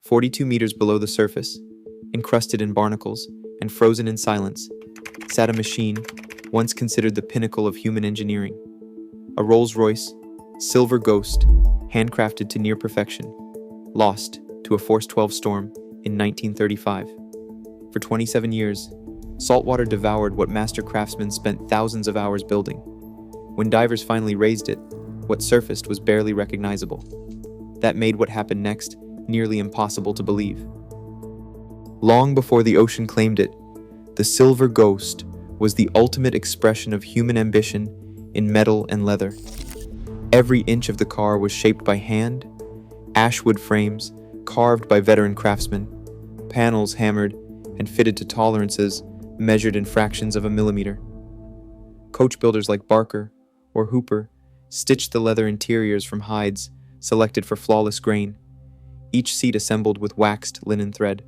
42 meters below the surface, encrusted in barnacles and frozen in silence, sat a machine once considered the pinnacle of human engineering. A Rolls-Royce Silver Ghost, handcrafted to near perfection, lost to a Force 12 storm in 1935. For 27 years, saltwater devoured what master craftsmen spent thousands of hours building. When divers finally raised it, what surfaced was barely recognizable. That made what happened next nearly impossible to believe. Long before the ocean claimed it, the Silver Ghost was the ultimate expression of human ambition in metal and leather. Every inch of the car was shaped by hand, ashwood frames carved by veteran craftsmen, panels hammered and fitted to tolerances measured in fractions of a millimeter. Coach builders like Barker or Hooper stitched the leather interiors from hides selected for flawless grain, each seat assembled with waxed linen thread.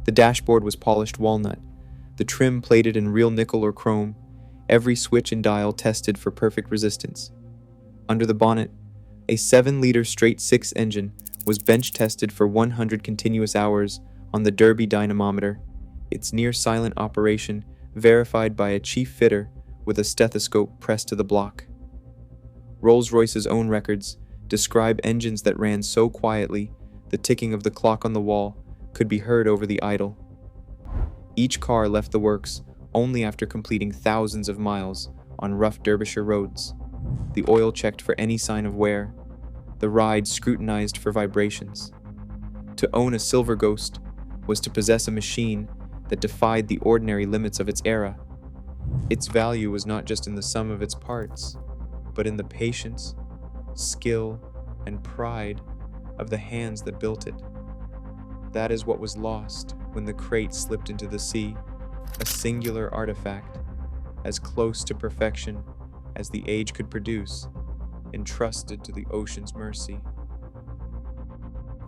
The dashboard was polished walnut, the trim plated in real nickel or chrome, every switch and dial tested for perfect resistance. Under the bonnet, a 7-liter straight-six engine was bench-tested for 100 continuous hours on the Derby dynamometer, its near-silent operation verified by a chief fitter with a stethoscope pressed to the block. Rolls-Royce's own records describe engines that ran so quietly the ticking of the clock on the wall could be heard over the idle. Each car left the works only after completing thousands of miles on rough Derbyshire roads, the oil checked for any sign of wear, the ride scrutinized for vibrations. To own a Silver Ghost was to possess a machine that defied the ordinary limits of its era. Its value was not just in the sum of its parts, but in the patience, skill, and pride of the hands that built it. That is what was lost when the crate slipped into the sea, a singular artifact, as close to perfection as the age could produce, entrusted to the ocean's mercy.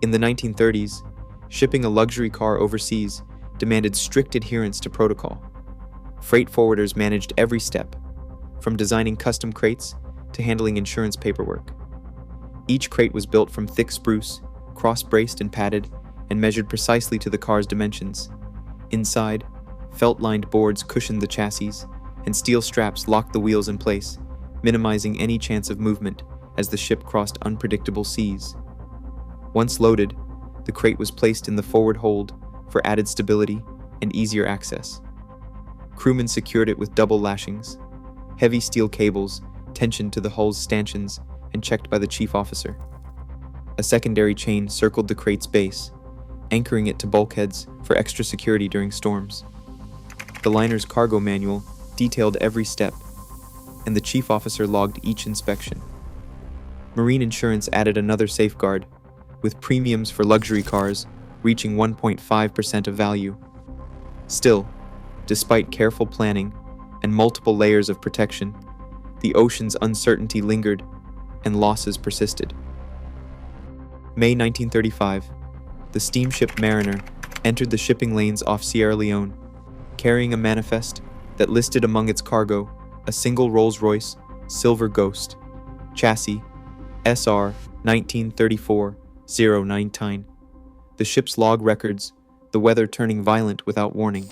In the 1930s, shipping a luxury car overseas demanded strict adherence to protocol. Freight forwarders managed every step, from designing custom crates to handling insurance paperwork. Each crate was built from thick spruce, cross-braced and padded, and measured precisely to the car's dimensions. Inside, felt-lined boards cushioned the chassis, and steel straps locked the wheels in place, minimizing any chance of movement as the ship crossed unpredictable seas. Once loaded, the crate was placed in the forward hold for added stability and easier access. Crewmen secured it with double lashings, heavy steel cables tensioned to the hull's stanchions and checked by the chief officer. A secondary chain circled the crate's base, anchoring it to bulkheads for extra security during storms. The liner's cargo manual detailed every step, and the chief officer logged each inspection. Marine insurance added another safeguard, with premiums for luxury cars reaching 1.5% of value. Still, despite careful planning and multiple layers of protection, the ocean's uncertainty lingered and losses persisted. May 1935, the steamship Mariner entered the shipping lanes off Sierra Leone, carrying a manifest that listed among its cargo a single Rolls-Royce Silver Ghost, chassis SR 1934-019. The ship's log records the weather turning violent without warning.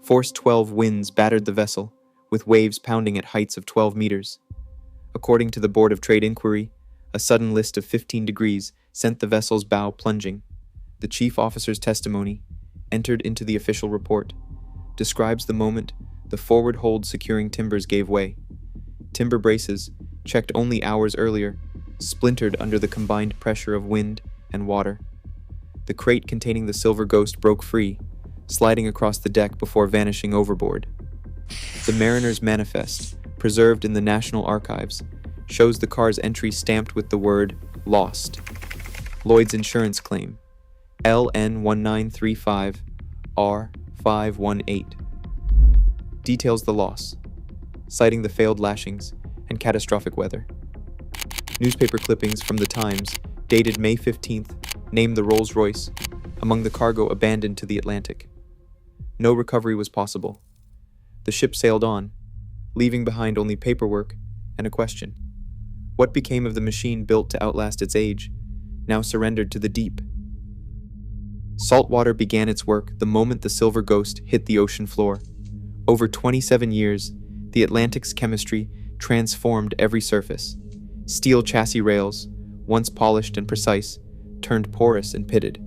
Force 12 winds battered the vessel, with waves pounding at heights of 12 meters. According to the Board of Trade Inquiry, a sudden list of 15 degrees sent the vessel's bow plunging. The chief officer's testimony, entered into the official report, describes the moment the forward hold securing timbers gave way. Timber braces, checked only hours earlier, splintered under the combined pressure of wind and water. The crate containing the Silver Ghost broke free, sliding across the deck before vanishing overboard. The Mariner's Manifest, preserved in the National Archives, shows the car's entry stamped with the word "Lost." Lloyd's insurance claim, LN1935R518, details the loss, citing the failed lashings and catastrophic weather. Newspaper clippings from the Times, dated May 15th, named the Rolls-Royce among the cargo abandoned to the Atlantic. No recovery was possible. The ship sailed on, leaving behind only paperwork and a question. What became of the machine built to outlast its age, now surrendered to the deep? Salt water began its work the moment the Silver Ghost hit the ocean floor. Over 27 years, the Atlantic's chemistry transformed every surface. Steel chassis rails, once polished and precise, turned porous and pitted.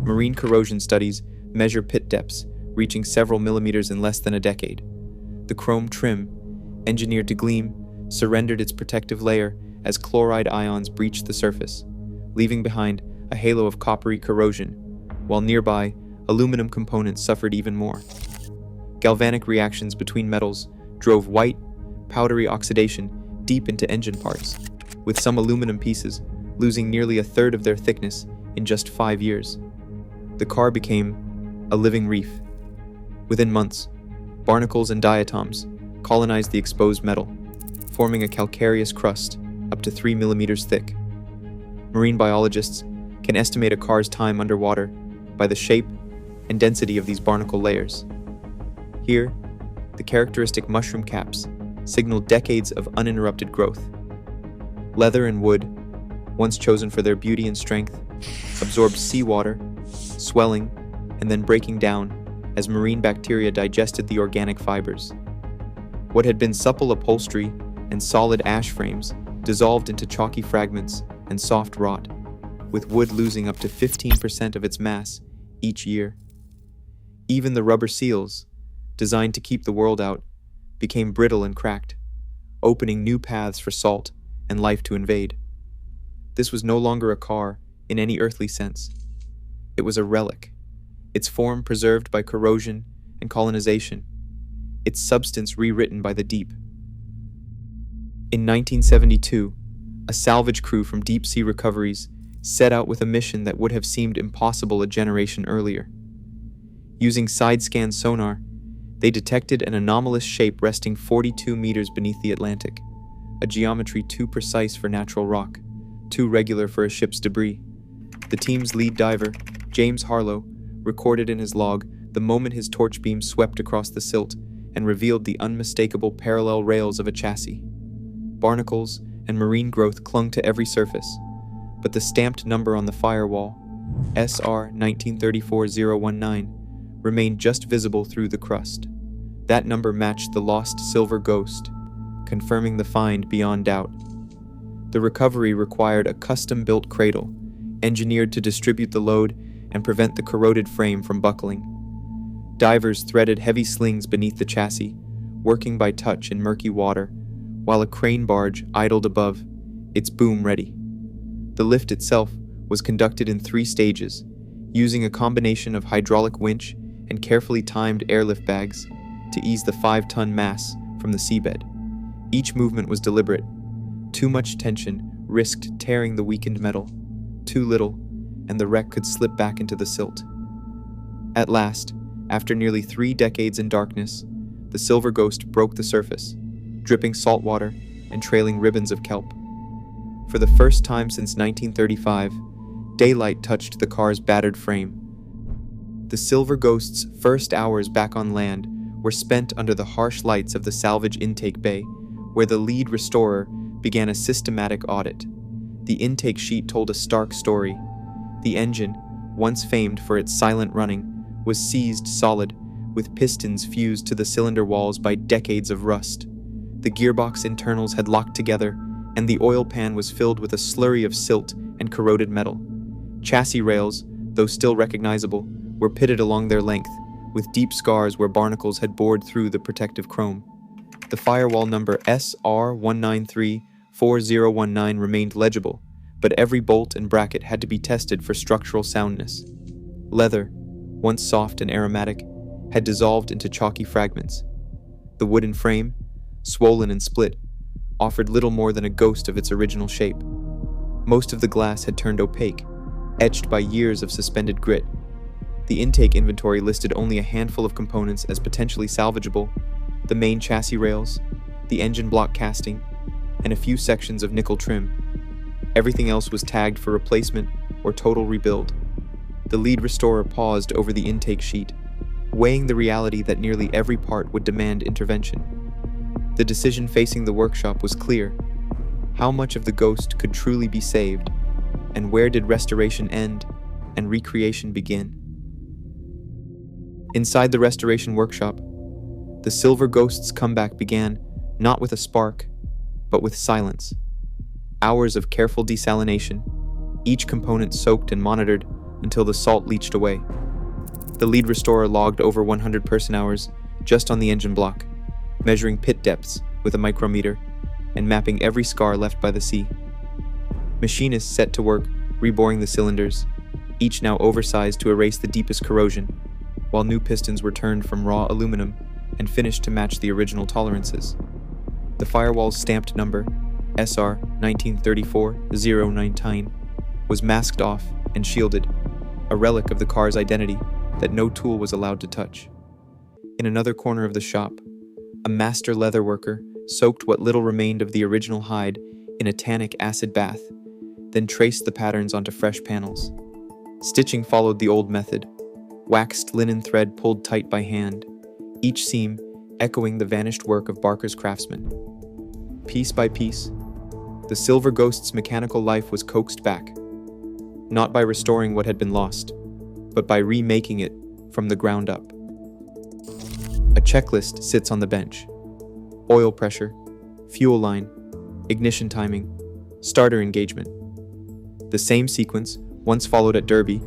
Marine corrosion studies measure pit depths, reaching several millimeters in less than a decade. The chrome trim, engineered to gleam, surrendered its protective layer as chloride ions breached the surface, leaving behind a halo of coppery corrosion, while nearby, aluminum components suffered even more. Galvanic reactions between metals drove white, powdery oxidation deep into engine parts, with some aluminum pieces losing nearly a third of their thickness in just 5 years. The car became a living reef. Within months, barnacles and diatoms colonized the exposed metal, forming a calcareous crust up to 3 millimeters thick. Marine biologists can estimate a car's time underwater by the shape and density of these barnacle layers. Here, the characteristic mushroom caps signal decades of uninterrupted growth. Leather and wood, once chosen for their beauty and strength, absorbed seawater, swelling, and then breaking down as marine bacteria digested the organic fibers. What had been supple upholstery and solid ash frames dissolved into chalky fragments and soft rot, with wood losing up to 15% of its mass each year. Even the rubber seals, designed to keep the world out, became brittle and cracked, opening new paths for salt and life to invade. This was no longer a car in any earthly sense. It was a relic, its form preserved by corrosion and colonization, its substance rewritten by the deep. In 1972, a salvage crew from deep sea recoveries set out with a mission that would have seemed impossible a generation earlier. Using side-scan sonar, they detected an anomalous shape resting 42 meters beneath the Atlantic, a geometry too precise for natural rock, too regular for a ship's debris. The team's lead diver, James Harlow, recorded in his log the moment his torch beam swept across the silt and revealed the unmistakable parallel rails of a chassis. Barnacles and marine growth clung to every surface, but the stamped number on the firewall, SR 1934019, remained just visible through the crust. That number matched the lost Silver Ghost, confirming the find beyond doubt. The recovery required a custom-built cradle, engineered to distribute the load and prevent the corroded frame from buckling. Divers threaded heavy slings beneath the chassis, working by touch in murky water, while a crane barge idled above, its boom ready. The lift itself was conducted in 3 stages, using a combination of hydraulic winch and carefully timed airlift bags to ease the 5-ton mass from the seabed. Each movement was deliberate. Too much tension risked tearing the weakened metal. Too little, and the wreck could slip back into the silt. At last, after nearly 3 decades in darkness, the Silver Ghost broke the surface, dripping salt water and trailing ribbons of kelp. For the first time since 1935, daylight touched the car's battered frame. The Silver Ghost's first hours back on land were spent under the harsh lights of the salvage intake bay, where the lead restorer began a systematic audit. The intake sheet told a stark story. The engine, once famed for its silent running, was seized solid, with pistons fused to the cylinder walls by decades of rust. The gearbox internals had locked together, and the oil pan was filled with a slurry of silt and corroded metal. Chassis rails, though still recognizable, were pitted along their length, with deep scars where barnacles had bored through the protective chrome. The firewall number SR 1934019 remained legible, but every bolt and bracket had to be tested for structural soundness. Leather, once soft and aromatic, had dissolved into chalky fragments. The wooden frame, swollen and split, offered little more than a ghost of its original shape. Most of the glass had turned opaque, etched by years of suspended grit. The intake inventory listed only a handful of components as potentially salvageable: the main chassis rails, the engine block casting, and a few sections of nickel trim. Everything else was tagged for replacement or total rebuild. The lead restorer paused over the intake sheet, weighing the reality that nearly every part would demand intervention. The decision facing the workshop was clear: how much of the Ghost could truly be saved, and where did restoration end and recreation begin? Inside the restoration workshop, the Silver Ghost's comeback began not with a spark, but with silence. Hours of careful desalination, each component soaked and monitored until the salt leached away. The lead restorer logged over 100 person-hours just on the engine block, measuring pit depths with a micrometer and mapping every scar left by the sea. Machinists set to work reboring the cylinders, each now oversized to erase the deepest corrosion, while new pistons were turned from raw aluminum and finished to match the original tolerances. The firewall's stamped number, SR 1934-019, was masked off and shielded, a relic of the car's identity that no tool was allowed to touch. In another corner of the shop, a master leatherworker soaked what little remained of the original hide in a tannic acid bath, then traced the patterns onto fresh panels. Stitching followed the old method, waxed linen thread pulled tight by hand, each seam echoing the vanished work of Barker's craftsmen. Piece by piece, the Silver Ghost's mechanical life was coaxed back, not by restoring what had been lost, but by remaking it from the ground up. A checklist sits on the bench. Oil pressure, fuel line, ignition timing, starter engagement. The same sequence, once followed at Derby,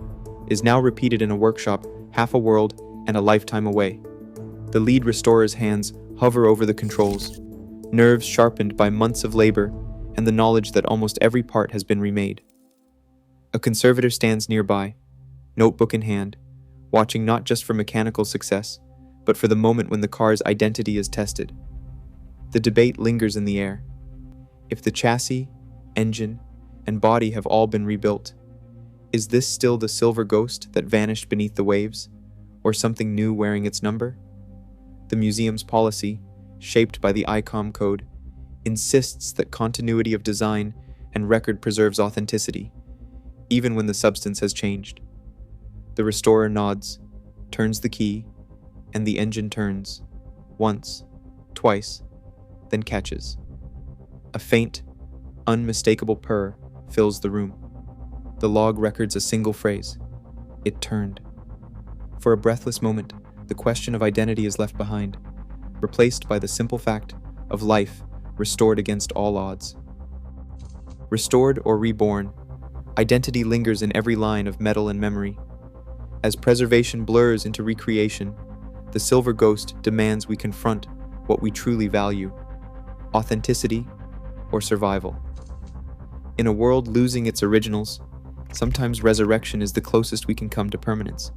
is now repeated in a workshop half a world and a lifetime away. The lead restorer's hands hover over the controls, nerves sharpened by months of labor and the knowledge that almost every part has been remade. A conservator stands nearby, notebook in hand, watching not just for mechanical success, but for the moment when the car's identity is tested. The debate lingers in the air. If the chassis, engine, and body have all been rebuilt, is this still the Silver Ghost that vanished beneath the waves, or something new wearing its number? The museum's policy, shaped by the ICOM code, insists that continuity of design and record preserves authenticity, even when the substance has changed. The restorer nods, turns the key, and the engine turns, once, twice, then catches. A faint, unmistakable purr fills the room. The log records a single phrase. It turned. For a breathless moment, the question of identity is left behind, replaced by the simple fact of life restored against all odds. Restored or reborn, identity lingers in every line of metal and memory. As preservation blurs into recreation, the Silver Ghost demands we confront what we truly value: authenticity or survival. In a world losing its originals, sometimes resurrection is the closest we can come to permanence.